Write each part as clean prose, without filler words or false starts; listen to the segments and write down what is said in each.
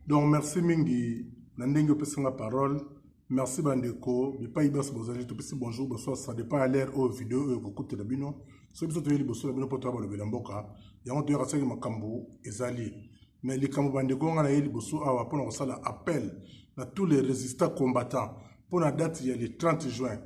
Donc, merci Mingi, Nandenge peut la parole. Merci Bandeko, mais pas Ibas Bozali, tout petit bonjour, bonsoir, ça dépend à l'air aux vidéos, au côté de Bino. Ceux qui sont venus au Bino pour travailler le Belamboka, il y a un deux rassemblements Makambo et Zali. Mais les Kambo Bandeko, on a eu le Bosso à pour nous appel à tous les résistants combattants. Pour la date, il y a le 30 juin.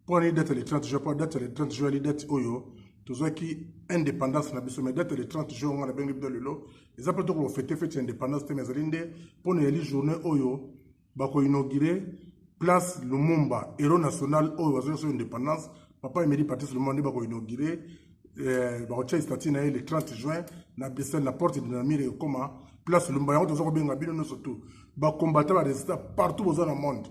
Pour la date, le 30 juin, pour la date, le 30 juin, la date Oyo. Tout ça qui indépendance na biso mais date le 30 juin on a bien libre de l'eau. Les après tout fêter indépendance mais zalinde pour les journée Oyo. Bako inauguré place Lumumba, héros national au sur indépendance. Papa Emery Patrice Lumumba bako inauguré bako tcha statue le 30 juin na Bessel la porte de Namire comment place Lumumba on doit bien ngabino surtout. Ba combattre ba résistant partout dans le monde.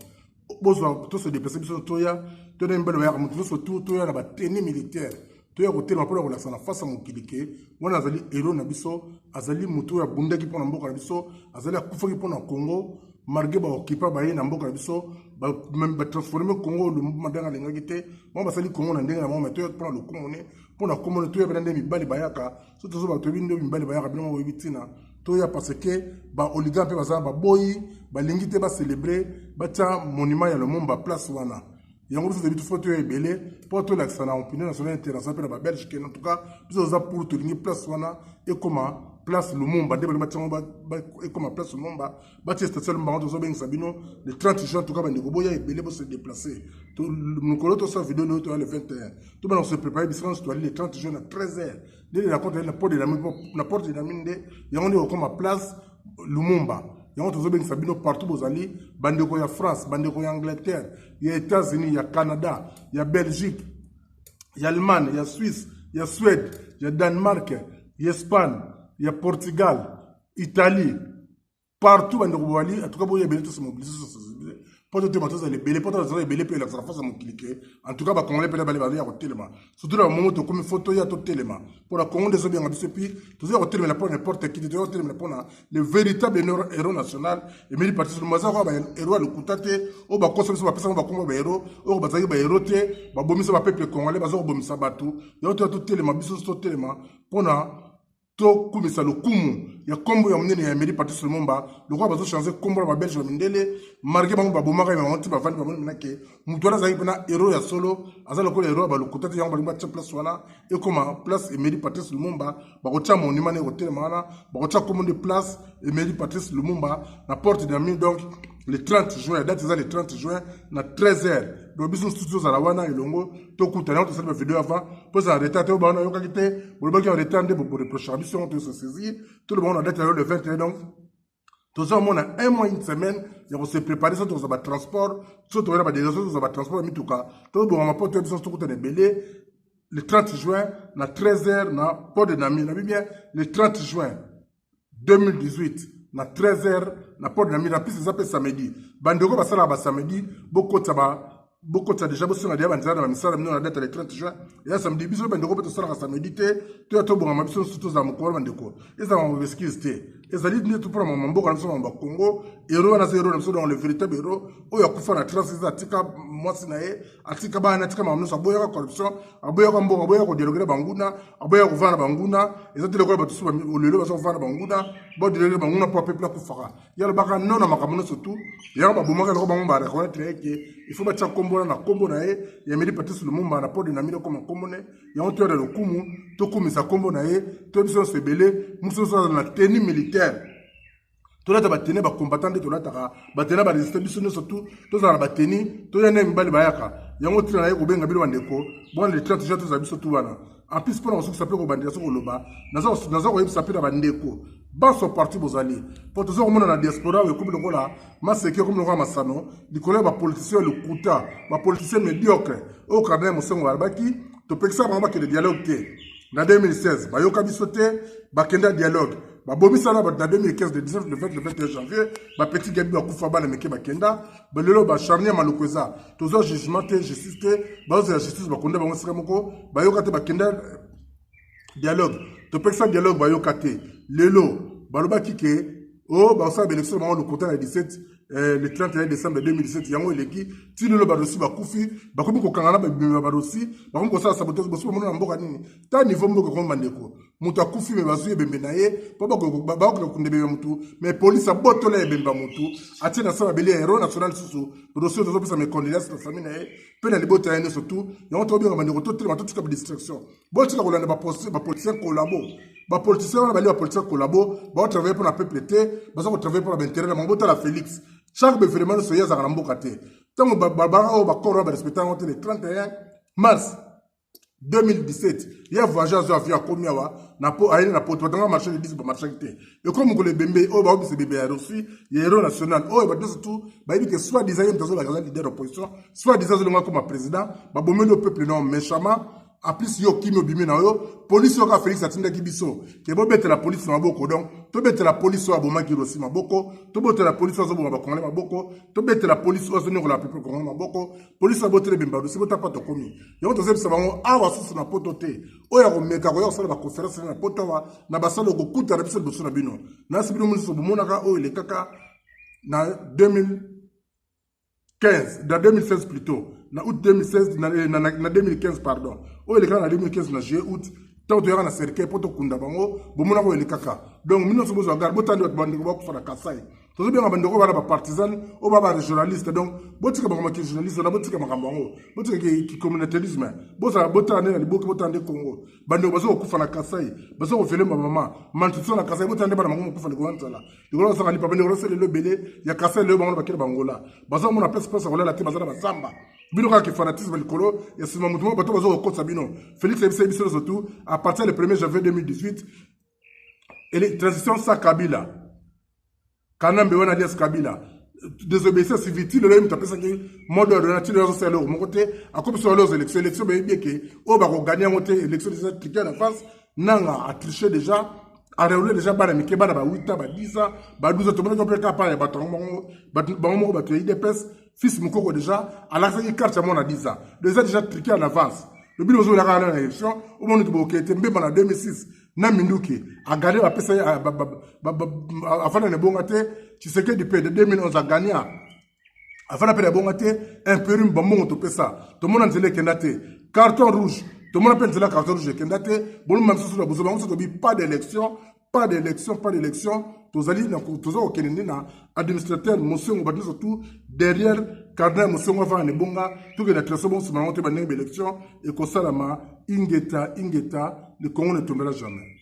Bozo tous se déplacer biso toya to na mbelo ya mutu surtout toya na ba tenue militaire. Toya ko tellement pour la sana face à mon kilike. On azali héros na biso azali mutu ya bunda ki pona mboka na biso azali akufa ki pona Congo. Margué ba okipa ba na mboka biso ba même ba transformer Congo le mandanga lenga kité moi ba sali Congo na ndenga na moi to pour le Congo pour na Congo to ya bende mibali bayaka surtout so ba to bindo mibali bayaka bino mo bitina to ya parce que ba oligarque ba za ba boyi ba lingité ba célébrer ba ta monument ya le Lumumba place wana yango biso bitu photo ya ebele pour to l'accès na opinion nationale internationale ba Belgique en tout cas biso za pour to lingi place wana et comment place Lumumba, et comme place Lumumba, station Lumumba, le 30 juin, en tout cas, il se déplacer. Nous connaissons cette vidéo le 21. Tout le monde se prépare, le 30 juin à 13h. Dès la porte de la mine, il y a comme place Lumumba. Il y a des gens partout aux alliés, il y a France, il y a Angleterre, il y a États-Unis, il y a Canada, il y a Belgique, il y a Allemagne, il y a Suisse, il y a Suède, il y a Danemark, il y a Espagne. Il y a Portugal, Italie, partout en Europe, en tout cas, il y a des gens qui se mobilisent. Pour tout le monde, les belés, pour tout le monde, les belés, la face à mon cliquet. En tout cas, bah, quand on les peut aller à tellement. Surtout dans le moment où comme photo, il y a tout tellement. Pour la Congo des Obiang, puis, tout ça, on pour n'importe qui, tout ça, pour le véritable héros national. Et mais, parti sur le mazar, héros, le coutate, au bas, consommer sur la personne, on va comme héros, au bas, héros, bah, bomis, ça va peuple congolais, bah, bomis, ça va tout. Il y a tout tellement, bisous, tout tellement. Pour to kumisa lokumu ya kombo ya munene ya Emery Patrice Lumumba le roi bazo changer kombo la belge mindele marqué bango babomaka ya monti ba vandi ba mona ke mutu ala zaki pena héros ya solo azala ko héros ba lokota te yango ba tcha place wana et comme place Emery Patrice Lumumba ba ko tcha monument ne hotel mana ba ko tcha kombo de place Emery Patrice Lumumba na porte de la mine donc le 30 juin, la date est le 30 juin, à 13h. Donc, nous studios à la Wana et Longo, tout le temps, on a fait vidéo avant, pour arrêter, on a arrêté, pour le arrêter, pour reprocher la mission, on se saisir, tout le monde a date le 21, donc, tout ça, on a un mois, une semaine, et on s'est préparé, ça, on a transport, tout on a des réseaux, on a transport, mais tout cas, tout le monde a pas de tout le belé, le 30 juin, à 13h, na port de Nami, le 30 juin 2018, na 13h, na porte de la piste, ça peut samedi. Bandeko basala ba samedi, beaucoup de déjà bossé na dia banzana na misala mino na date le 30 juin. Et là samedi biso bandeko peut sala samedi te, to to bonga mabiso surtout za mukolo bandeko. Et ça on excuse te. Et ça dit tout pour mon mboka na so ba Congo, héros na zéro na so dans le véritable héros, o ya kufa na trace za tika mwasi na ye, atika ba na tika mamuno sa boya corruption, aboya ko mboka, aboya ko dialoguer banguna, aboya ko vana banguna, et ça te le ko ba tusu o lelo ba so vana banguna, bo dialoguer banguna pour peuple ku fara. Ya le baka non na makamuno surtout, ya ba bomaka ko bangu ba reconnaître que il faut battre combo na combo na ye, ya Emery Patrice Lumumba na port de Namire comme combo ne, ya on tuer le kumu, to kumisa combo na ye, to biso se belé, muso so na tenue militaire. Tout le monde a combattant de tout le monde a résisté surtout tout le monde a tenu tout le monde a mbali bayaka yango tina yeko benga bilo bandeko bon le 30 juin tout ça biso tout wana en plus pour on se s'appeler ko bandela so ko loba nazo ko s'appeler bandeko ba so parti bozali pour tous on na diaspora we comme le kola maseke comme le roi Masano di kola ba politicien le kuta ba politicien médiocre au Cardinal Mosengo Albaki to peksa ba que le dialogue té na 2016 ba yoka bisoté ba kenda dialogue ba bomi sana ba na 2015 le 19 le 20 le 21 janvier ba petit gabi ba kufa ba na meke ba kenda ba lelo ba charnier malukweza tozo jugement te justice te ba oza justice ba konda ba ngosika moko ba yoka te ba kenda dialogue to peksa dialogue ba yoka te lelo ba loba kike oh ba sa élection ba le compter le 17 le 31 décembre 2017 yango eleki tino lo badosi bakufi bakomi kokangana babima badosi bakomi kosala sabotage bosi bomona na mboka nini ta niveau mboka ko mandeko mutu akufi me bazu ebembe na ye po bakola kundebe mutu mais police abotola ebemba mutu atie na sama beli héros national susu dossier de zopesa mes condoléances na famille na ye pe na libota ene surtout yango to bien bandeko to tellement to ba distraction botika kolanda ba politicien collabo ba politicien wana bali ba politicien collabo ba travailler pour la peuple te ba ça travailler pour l'intérêt na mabota la Félix chaque béfrément so yaza na mboka te tango ba o ba corps ba respecter le 31 mars 2017 il y a voyageur avion komi awa na po aile na poto tanga marché de 10 ba marché te et comme ko le bembe o ba obise bebe ya Russie ya héros national o ba tout ba dit que soit disant tazo la leader d'opposition soit disant le comme président ba bomé le peuple non méchamment en plus yo kino bimi na yo police yo ka Félix atinda kibiso ke bo bete la police na boko donc to bete la police wa boma ki Russie maboko to bete la police wa zo boma bakongole maboko to bete la police wa zo ngo la peuple kongole maboko police wa botere bemba do sibota pa to komi yo to zebisa bango awa susu na poto te o ya ko meka ko yo sala ba conférence na poto wa na basalo ko kuta na biso boso na bino na sibino muso bomona ka o ile kaka na 2015 dans 2016 plutôt na août 2016 na 2015 pardon o ile kana na 2015 na juillet août tant to yana cercle poto kunda bango bomona ko ile kaka donc mino so bozo gar botandi wat bandi ko fana kasai to zo bien bandi ko bana ba partisan o ba journaliste donc botika ba ki journaliste na botika makambo bango botika ki communautarisme boza botandi na liboki botandi Congo bandi bazo ko fana kasai bazo ko fele mama mantuso na kasai botandi bana mango ko fana ko ntala dikolo sa kali pa bandi ko sele le belé ya kasai le bango ba kile bangola bazo mona place ko la te bazala ba samba bino ka ki fanatisme likolo ya sima mutumo bato bazo ko sabino Félix Ebise surtout à partir du 1er janvier 2018 et les transitions sans Kabila Kanambe wana alias Kabila désobéissance civile le même tapé ça que mode relatif de c'est leur mon côté à comme sur les élections bien que on va gagner monter élection des Africains en France nanga a triché déjà a réolé déjà bana mikeba ba 8 ba 10 ba 12 to monde complètement pas ba tongo ba IDPS fils mukoko déjà à la fin carte mon a 10 ans déjà triqué en avance le bilan de la élection au moment où il était même en 2006 na minduki a gagné la PSA afin de bongate tu sais que depuis 2011 a gagné afin de bongate un périm bon to pesa tout le monde entendait kendate carton rouge tout le monde appelle cela carton rouge kendate bon même sur la bourse pas d'élection tous allez tous au Kenya administrateur monsieur on surtout derrière cardinal monsieur on va ne bonga tout que la trace bon se monter ban élection et que ça la ingeta le Congo ne tombera jamais.